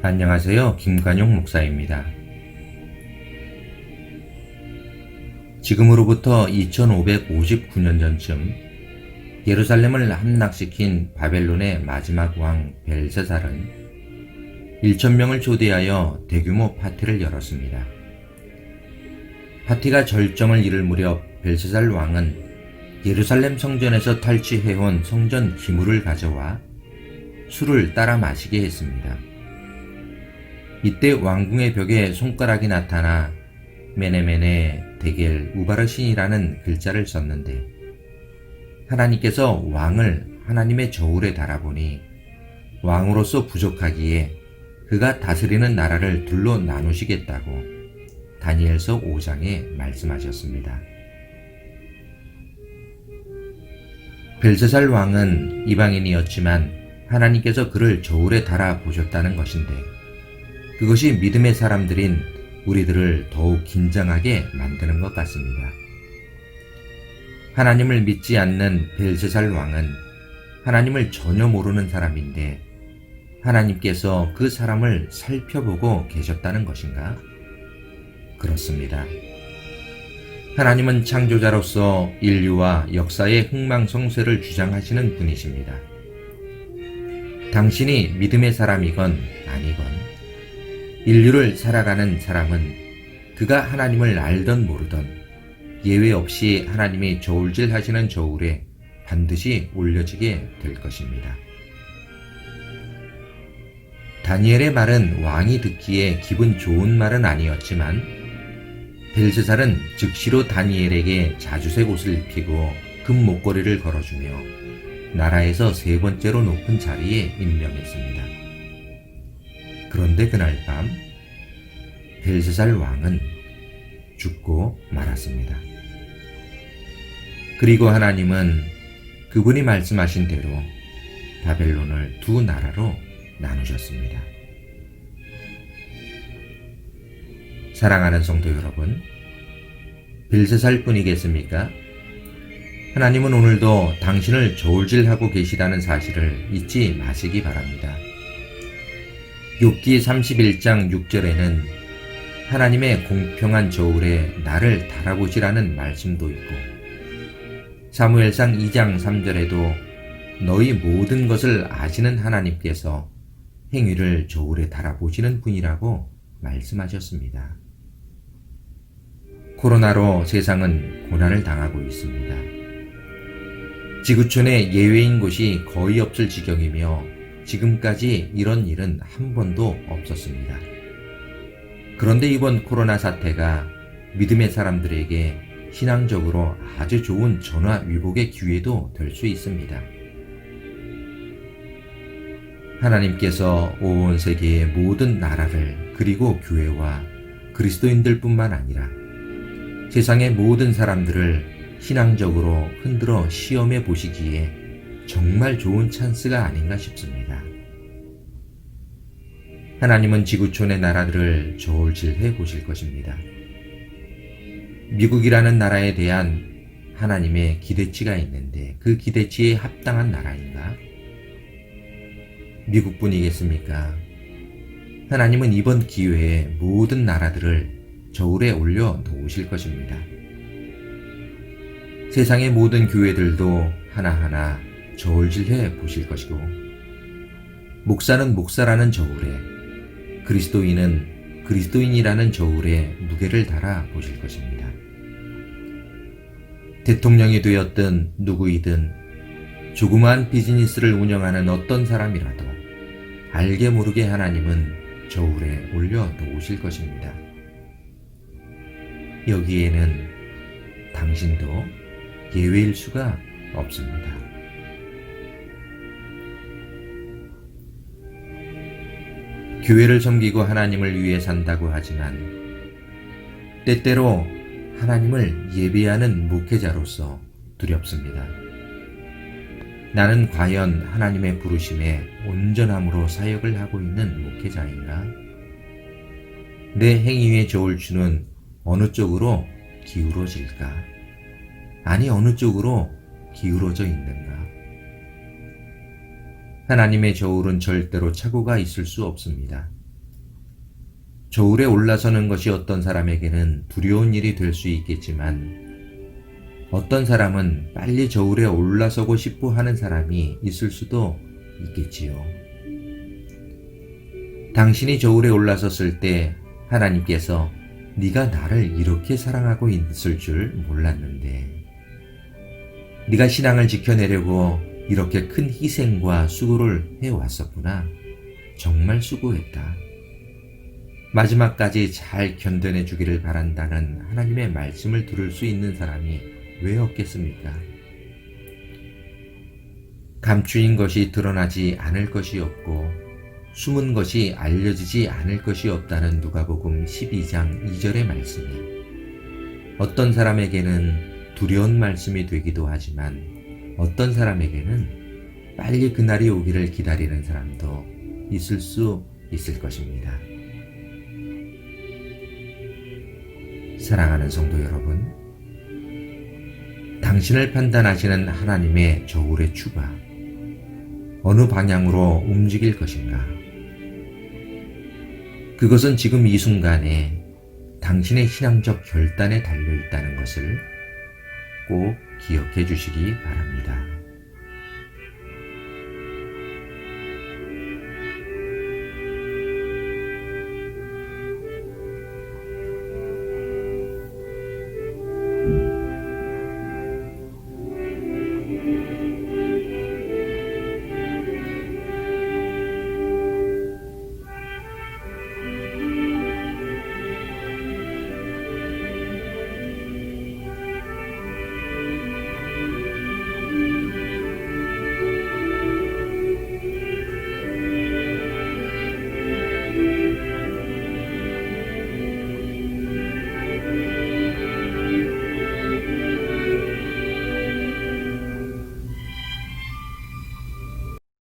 안녕하세요. 김관용 목사입니다. 지금으로부터 2559년 전쯤 예루살렘을 함락시킨 바벨론의 마지막 왕 벨사살은 1,000명을 초대하여 대규모 파티를 열었습니다. 파티가 절정을 이룰 무렵 벨사살 왕은 예루살렘 성전에서 탈취해온 성전 기물을 가져와 술을 따라 마시게 했습니다. 이때 왕궁의 벽에 손가락이 나타나 메네메네 데겔 우바르신이라는 글자를 썼는데, 하나님께서 왕을 하나님의 저울에 달아보니 왕으로서 부족하기에 그가 다스리는 나라를 둘로 나누시겠다고 다니엘서 5장에 말씀하셨습니다. 벨사살 왕은 이방인이었지만 하나님께서 그를 저울에 달아 보셨다는 것인데, 그것이 믿음의 사람들인 우리들을 더욱 긴장하게 만드는 것 같습니다. 하나님을 믿지 않는 벨사살 왕은 하나님을 전혀 모르는 사람인데, 하나님께서 그 사람을 살펴보고 계셨다는 것인가? 그렇습니다. 하나님은 창조자로서 인류와 역사의 흥망성쇠를 주장하시는 분이십니다. 당신이 믿음의 사람이건 아니건 인류를 살아가는 사람은 그가 하나님을 알던 모르던 예외 없이 하나님이 저울질 하시는 저울에 반드시 올려지게 될 것입니다. 다니엘의 말은 왕이 듣기에 기분 좋은 말은 아니었지만, 벨사살은 즉시로 다니엘에게 자주색 옷을 입히고 금 목걸이를 걸어주며 나라에서 세 번째로 높은 자리에 임명했습니다. 그런데 그날 밤 벨사살 왕은 죽고 말았습니다. 그리고 하나님은 그분이 말씀하신 대로 바벨론을 두 나라로 나누셨습니다. 사랑하는 성도 여러분, 벨사살 뿐이겠습니까? 하나님은 오늘도 당신을 저울질하고 계시다는 사실을 잊지 마시기 바랍니다. 욥기 31장 6절에는 하나님의 공평한 저울에 나를 달아보시라는 말씀도 있고, 사무엘상 2장 3절에도 너희 모든 것을 아시는 하나님께서 행위를 저울에 달아보시는 분이라고 말씀하셨습니다. 코로나로 세상은 고난을 당하고 있습니다. 지구촌에 예외인 곳이 거의 없을 지경이며 지금까지 이런 일은 한 번도 없었습니다. 그런데 이번 코로나 사태가 믿음의 사람들에게 신앙적으로 아주 좋은 전화위복의 기회도 될 수 있습니다. 하나님께서 온 세계의 모든 나라를, 그리고 교회와 그리스도인들뿐만 아니라 세상의 모든 사람들을 신앙적으로 흔들어 시험해 보시기에 정말 좋은 찬스가 아닌가 싶습니다. 하나님은 지구촌의 나라들을 저울질해 보실 것입니다. 미국이라는 나라에 대한 하나님의 기대치가 있는데, 그 기대치에 합당한 나라인가? 미국뿐이겠습니까? 하나님은 이번 기회에 모든 나라들을 저울에 올려 놓으실 것입니다. 세상의 모든 교회들도 하나하나 저울질해 보실 것이고, 목사는 목사라는 저울에, 그리스도인은 그리스도인이라는 저울에 무게를 달아 보실 것입니다. 대통령이 되었든 누구이든 조그마한 비즈니스를 운영하는 어떤 사람이라도 알게 모르게 하나님은 저울에 올려 놓으실 것입니다. 여기에는 당신도 예외일 수가 없습니다. 교회를 섬기고 하나님을 위해 산다고 하지만 때때로 하나님을 예배하는 목회자로서 두렵습니다. 나는 과연 하나님의 부르심에 온전함으로 사역을 하고 있는 목회자인가? 내 행위의 저울추는 어느 쪽으로 기울어질까? 아니, 어느 쪽으로 기울어져 있는가? 하나님의 저울은 절대로 착오가 있을 수 없습니다. 저울에 올라서는 것이 어떤 사람에게는 두려운 일이 될 수 있겠지만 어떤 사람은 빨리 저울에 올라서고 싶어 하는 사람이 있을 수도 있겠지요. 당신이 저울에 올라섰을 때 하나님께서 네가 나를 이렇게 사랑하고 있을 줄 몰랐는데, 네가 신앙을 지켜내려고 이렇게 큰 희생과 수고를 해왔었구나. 정말 수고했다. 마지막까지 잘 견뎌내 주기를 바란다는 하나님의 말씀을 들을 수 있는 사람이 왜 없겠습니까? 감추인 것이 드러나지 않을 것이 없고 숨은 것이 알려지지 않을 것이 없다는 누가복음 12장 2절의 말씀이 어떤 사람에게는 두려운 말씀이 되기도 하지만 어떤 사람에게는 빨리 그날이 오기를 기다리는 사람도 있을 수 있을 것입니다. 사랑하는 성도 여러분, 당신을 판단하시는 하나님의 저울의 추가, 어느 방향으로 움직일 것인가? 그것은 지금 이 순간에 당신의 신앙적 결단에 달려 있다는 것을 꼭 기억해 주시기 바랍니다.